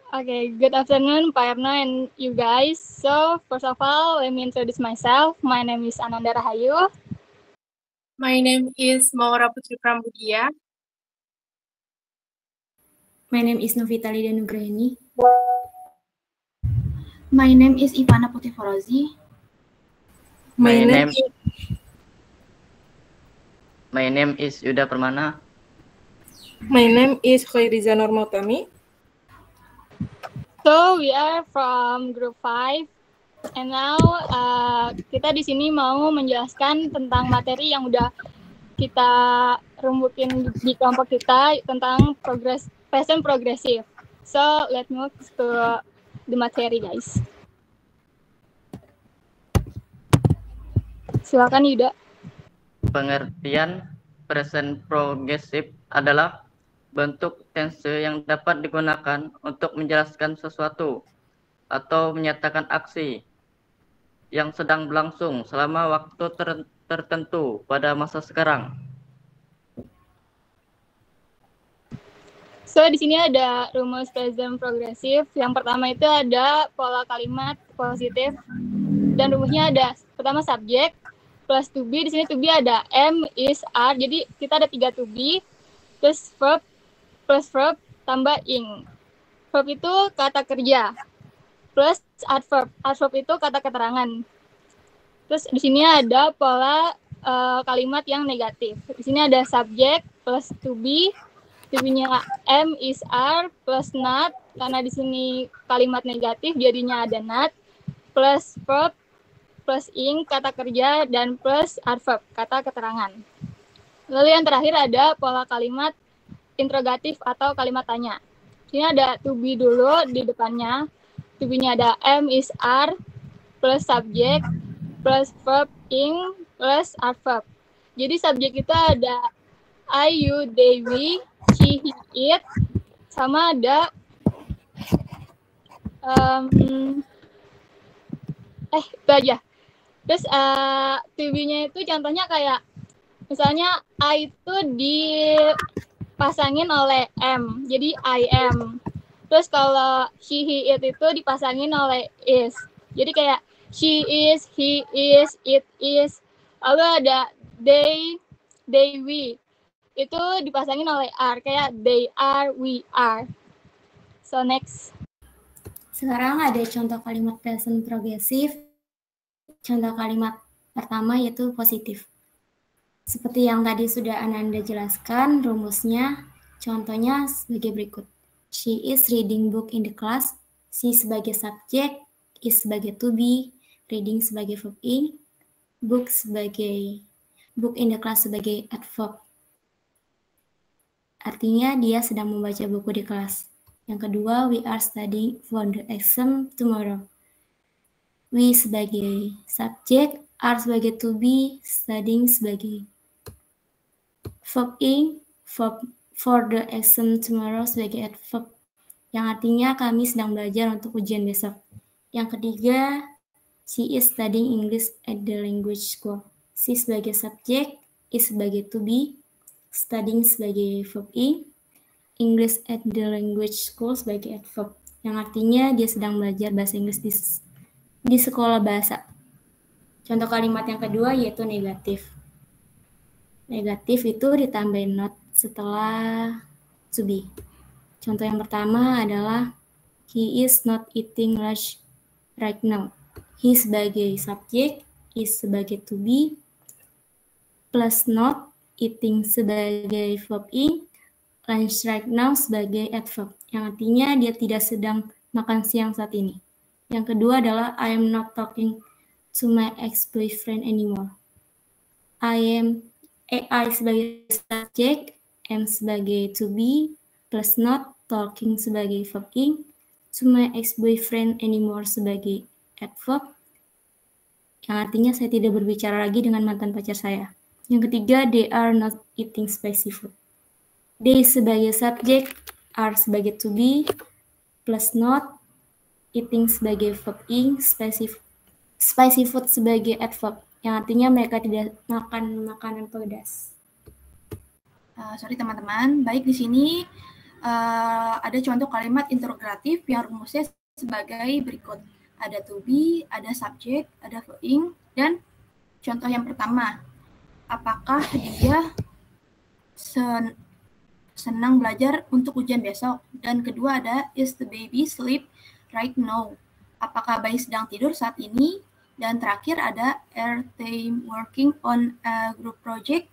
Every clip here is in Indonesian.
Okay, good afternoon, Pak Erno and you guys. So, first of all, let me introduce myself. My name is Ananda Rahayu. My name is Maura Putri Prambudia. My name is Novita Lidia Nugraheni. My name is Ivana Putri Forozi. My name is Yuda Permana. My name is Khairiza Normautami. So, we are from group 5. And now, kita di sini mau menjelaskan tentang materi yang udah kita rembukin di kelompok kita tentang present progressive. So, let's move to the materi, guys. Silakan, Yuda. Pengertian present progressive adalah bentuk tense yang dapat digunakan untuk menjelaskan sesuatu atau menyatakan aksi yang sedang berlangsung selama waktu tertentu pada masa sekarang. So, di sini ada rumus present progressive. Yang pertama itu ada pola kalimat positif. Dan rumusnya ada pertama subjek plus to be. Di sini to be ada am, is, are. Jadi, kita ada 3 to be. Plus verb tambah ing. Verb itu kata kerja. Plus adverb. Adverb itu kata keterangan. Terus di sini ada pola kalimat yang negatif. Di sini ada subjek plus to be. To be-nya am, is, are plus not. Karena di sini kalimat negatif jadinya ada not. Plus verb plus ing kata kerja dan plus adverb kata keterangan. Lalu yang terakhir ada pola kalimat interrogatif atau kalimat tanya. Ini ada to be dulu di depannya. To be-nya ada am, is, are, plus subjek, plus verb, ing, plus adverb. Jadi subjek kita ada I, you, they, we, she, he, it, sama ada itu aja. Terus to be-nya itu contohnya kayak misalnya I itu dipasangin oleh am, jadi I am. Terus kalau she, he, it itu dipasangin oleh is. Jadi kayak she is, he is, it is. Lalu ada they, we. Itu dipasangin oleh are, kayak they are, we are. So next. Sekarang ada contoh kalimat present progressive. Contoh kalimat pertama yaitu positif. Seperti yang tadi sudah Ananda jelaskan, rumusnya contohnya sebagai berikut. She is reading book in the class. She sebagai subjek, is sebagai to be, reading sebagai verb ing, book in the class sebagai adverb. Artinya dia sedang membaca buku di kelas. Yang kedua, we are studying for the exam tomorrow. We sebagai subjek, are sebagai to be, studying sebagai verb ing, verb for the exam tomorrow sebagai adverb, yang artinya kami sedang belajar untuk ujian besok. Yang ketiga, she is studying English at the language school. She sebagai subjek, is sebagai to be, studying sebagai verb ing, English at the language school sebagai adverb, yang artinya dia sedang belajar bahasa Inggris di sekolah bahasa. Contoh kalimat yang kedua yaitu negatif. Negatif itu ditambahin not setelah to be. Contoh yang pertama adalah he is not eating lunch right now. He sebagai subjek, is sebagai to be, plus not, eating sebagai verb ing, lunch right now sebagai adverb, yang artinya dia tidak sedang makan siang saat ini. Yang kedua adalah I am not talking to my ex-boyfriend anymore. I sebagai subjek, am sebagai to be, plus not, talking sebagai verb ing, to my ex-boyfriend anymore sebagai adverb, yang artinya saya tidak berbicara lagi dengan mantan pacar saya. Yang ketiga, they are not eating spicy food. They sebagai subjek, are sebagai to be, plus not, eating sebagai verb ing, spicy food sebagai adverb, yang artinya mereka tidak makan makanan pedas. Sorry teman-teman, baik di sini ada contoh kalimat interrogatif yang rumusnya sebagai berikut. Ada to be, ada subject, ada doing, dan contoh yang pertama, apakah dia senang belajar untuk ujian besok? Dan kedua ada, is the baby sleep right now? Apakah bayi sedang tidur saat ini? Dan terakhir ada, are they working on a group project?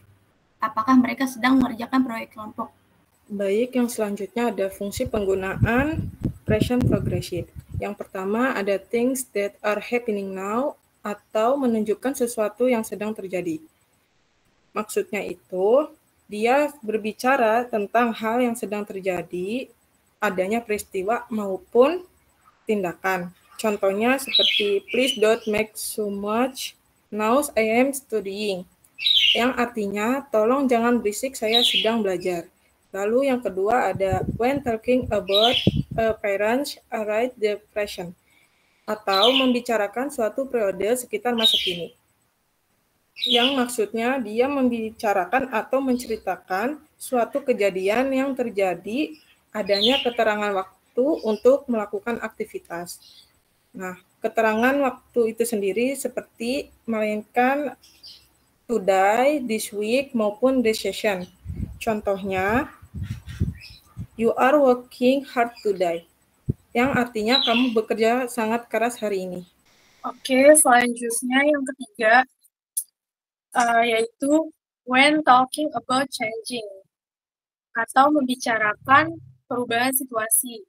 Apakah mereka sedang mengerjakan proyek kelompok? Baik, yang selanjutnya ada fungsi penggunaan present progressive. Yang pertama ada things that are happening now atau menunjukkan sesuatu yang sedang terjadi. Maksudnya itu, dia berbicara tentang hal yang sedang terjadi, adanya peristiwa maupun tindakan. Contohnya seperti, please don't make so much noise, I am studying. Yang artinya, tolong jangan berisik, saya sedang belajar. Lalu yang kedua ada, when talking about parents right the present, atau membicarakan suatu periode sekitar masa kini. Yang maksudnya dia membicarakan atau menceritakan suatu kejadian yang terjadi, adanya keterangan waktu untuk melakukan aktivitas. Nah, keterangan waktu itu sendiri seperti melainkan today, this week, maupun this session. Contohnya, you are working hard today, yang artinya kamu bekerja sangat keras hari ini. Oke, selanjutnya yang ketiga, yaitu when talking about changing, atau membicarakan perubahan situasi.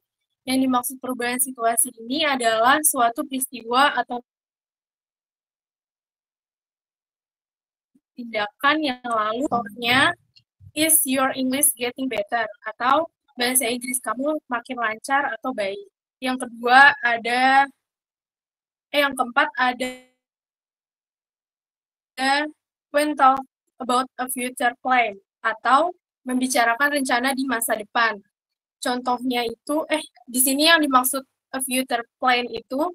Yang dimaksud perubahan situasi ini adalah suatu peristiwa atau tindakan yang lalu. Contohnya, is your English getting better? Atau bahasa Inggris kamu makin lancar atau baik. Yang kedua ada, yang keempat ada when talk about a future plan, atau membicarakan rencana di masa depan. Contohnya itu, di sini yang dimaksud a future plan itu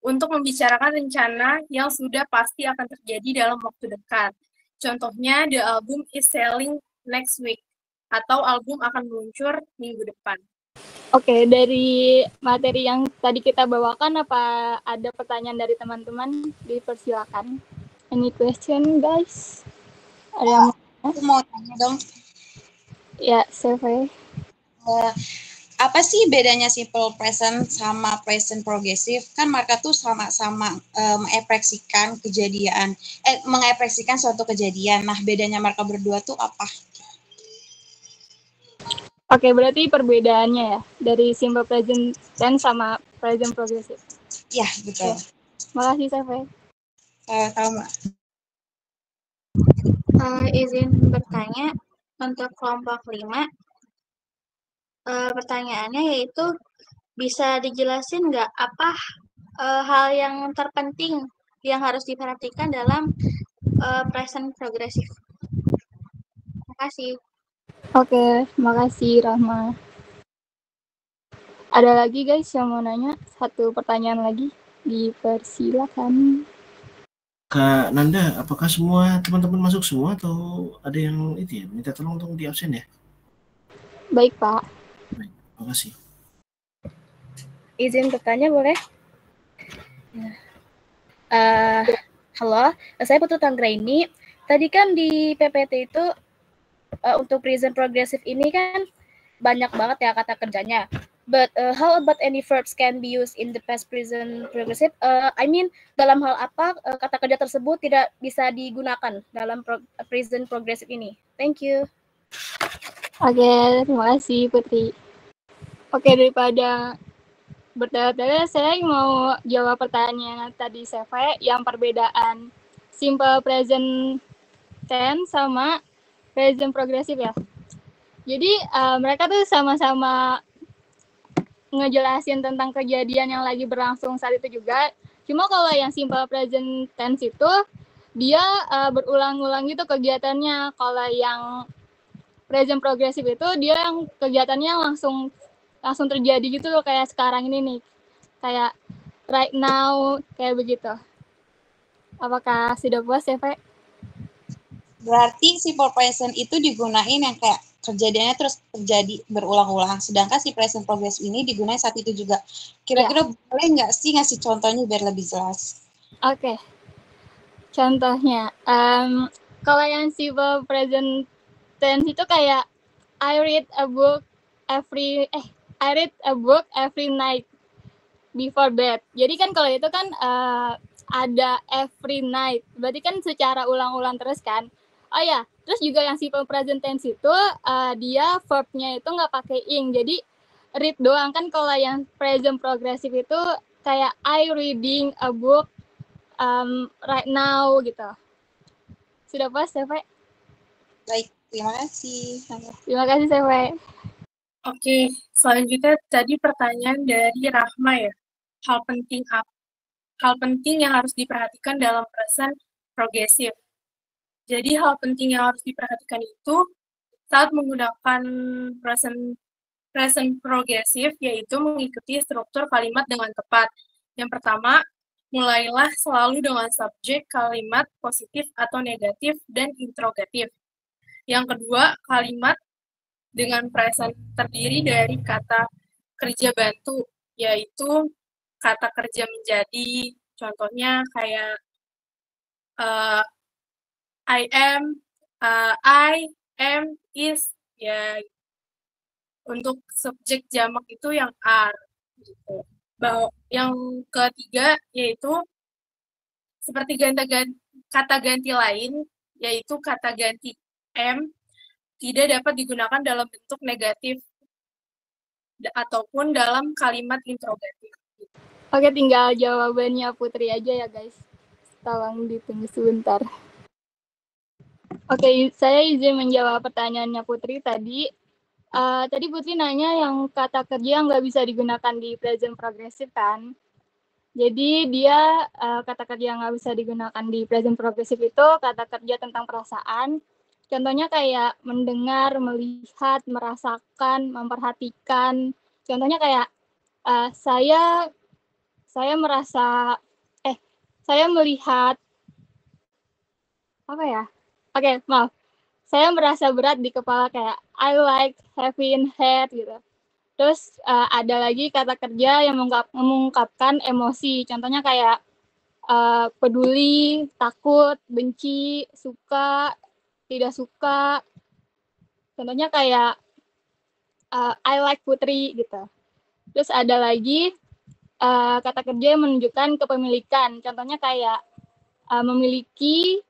untuk membicarakan rencana yang sudah pasti akan terjadi dalam waktu dekat. Contohnya, the album is selling next week, atau album akan meluncur minggu depan. Oke, dari materi yang tadi kita bawakan, apa ada pertanyaan dari teman-teman? Dipersilakan. Any question, guys? Ada aku mau tanya dong. Ya, Survey. Apa sih bedanya simple present sama present progressive? Kan mereka tuh sama-sama mengekspresikan mengekspresikan suatu kejadian. Nah, bedanya mereka berdua tuh apa? Oke, berarti perbedaannya ya dari simple present tense sama present progressive. Iya, betul. Makasih, Survey. Sama. Izin bertanya untuk kelompok 5. Pertanyaannya yaitu, bisa dijelasin nggak apa hal yang terpenting yang harus diperhatikan dalam present progressive? Terima kasih. Oke, makasih Rahma. Ada lagi guys yang mau nanya? Satu pertanyaan lagi, dipersilakan. Kak Nanda, apakah semua teman-teman masuk semua atau ada yang itu ya minta tolong untuk di absen ya? Baik, Pak. Baik, terima kasih. Izin bertanya boleh? Halo, saya Putu Tanggraini. Tadi kan di PPT itu untuk present progressive ini kan banyak banget ya kata kerjanya. But how about any verbs can be used in the past present progressive? I mean, dalam hal apa kata kerja tersebut tidak bisa digunakan dalam present progressive ini? Thank you. Oke, terima kasih Putri. Oke, daripada bertele-tele, saya mau jawab pertanyaan tadi CV yang perbedaan simple present tense sama present progressive ya. Jadi mereka tuh sama-sama ngejelasin tentang kejadian yang lagi berlangsung saat itu juga. Cuma kalau yang simple present tense itu dia berulang-ulang gitu kegiatannya. Kalau yang present progressive itu dia yang kegiatannya langsung terjadi gitu loh, kayak sekarang ini nih. Kayak right now, kayak begitu. Apakah sudah puas ya, Pak? Berarti simple present itu digunain yang kayak kejadiannya terus terjadi berulang-ulang. Sedangkan si present progressive ini digunakan saat itu juga. Kira-kira boleh nggak sih ngasih contohnya biar lebih jelas? Oke. Contohnya, kalau yang simple present tense itu kayak I read a book every night before bed. Jadi kan kalau itu kan ada every night. Berarti kan secara ulang-ulang terus kan. Oh ya, terus juga yang simple present tense itu dia verb-nya itu nggak pakai ing. Jadi read doang kan. Kalau yang present progressive itu kayak I reading a book right now gitu. Sudah pas, Sefe? Baik, terima kasih. Terima kasih, Sefe. Oke, selanjutnya tadi pertanyaan dari Rahma ya. Hal penting yang harus diperhatikan dalam present progressive. Jadi hal penting yang harus diperhatikan itu saat menggunakan present progressive yaitu mengikuti struktur kalimat dengan tepat. Yang pertama, mulailah selalu dengan subjek kalimat positif atau negatif dan interrogatif. Yang kedua, kalimat dengan present terdiri dari kata kerja bantu, yaitu kata kerja menjadi. Contohnya kayak I am, is, ya. Untuk subjek jamak itu yang are. Gitu. Yang ketiga yaitu seperti kata ganti lain, yaitu kata ganti am tidak dapat digunakan dalam bentuk negatif ataupun dalam kalimat interrogatif. Oke, tinggal jawabannya Putri aja ya guys. Tolong ditunggu sebentar. Oke, saya izin menjawab pertanyaannya Putri tadi. Tadi Putri nanya yang kata kerja yang nggak bisa digunakan di present progressive kan. Jadi dia kata kerja yang nggak bisa digunakan di present progressive itu kata kerja tentang perasaan. Contohnya kayak mendengar, melihat, merasakan, memperhatikan. Contohnya kayak saya melihat apa ya? Oke, maaf. Saya merasa berat di kepala kayak I like having head gitu. Terus ada lagi kata kerja yang mengungkapkan emosi. Contohnya kayak peduli, takut, benci, suka, tidak suka. Contohnya kayak I like Putri gitu. Terus ada lagi kata kerja yang menunjukkan kepemilikan. Contohnya kayak memiliki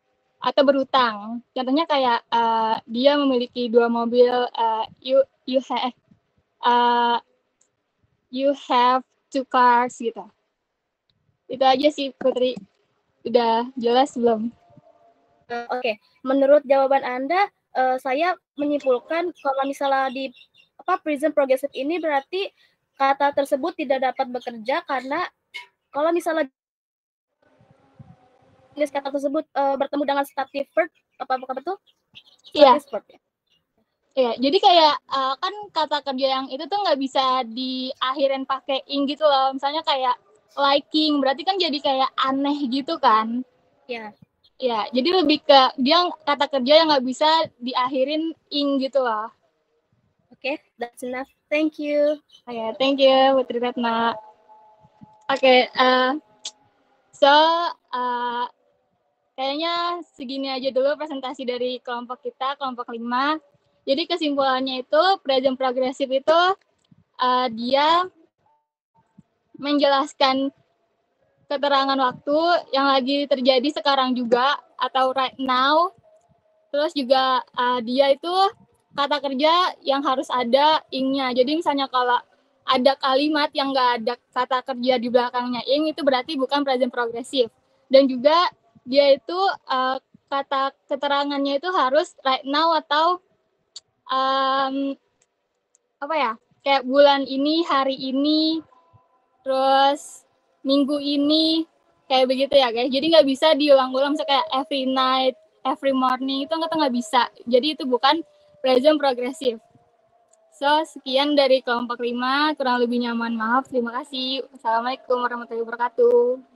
atau berutang. Contohnya kayak dia memiliki 2 mobil, you have 2 cars gitu. Itu aja sih Putri. Udah jelas belum? Oke, menurut jawaban Anda, saya menyimpulkan kalau misalnya di present progressive ini berarti kata tersebut tidak dapat bekerja karena kalau misalnya kata tersebut bertemu dengan stative verb, apakah betul? Iya. Iya, jadi kayak kan kata kerja yang itu tuh nggak bisa diakhirin pakai ing gitu loh. Misalnya kayak liking, berarti kan jadi kayak aneh gitu kan? Iya. Ya, jadi lebih ke dia kata kerja yang nggak bisa diakhirin ing gitu loh. Oke, that's enough. Thank you. Oke, thank you Putri Retna. Oke, kayaknya segini aja dulu presentasi dari kelompok kita, kelompok 5. Jadi kesimpulannya itu present progressive itu dia menjelaskan keterangan waktu yang lagi terjadi sekarang juga atau right now. Terus juga dia itu kata kerja yang harus ada ing-nya. Jadi misalnya kalau ada kalimat yang nggak ada kata kerja di belakangnya ing, itu berarti bukan present progressive. Dan juga dia itu kata keterangannya itu harus right now atau kayak bulan ini, hari ini, terus minggu ini, kayak begitu ya guys. Jadi nggak bisa diulang-ulang misalnya kayak every night, every morning, itu nggak bisa. Jadi itu bukan present progressive. So, sekian dari kelompok 5, kurang lebihnya mohon maaf. Terima kasih. Assalamualaikum warahmatullahi wabarakatuh.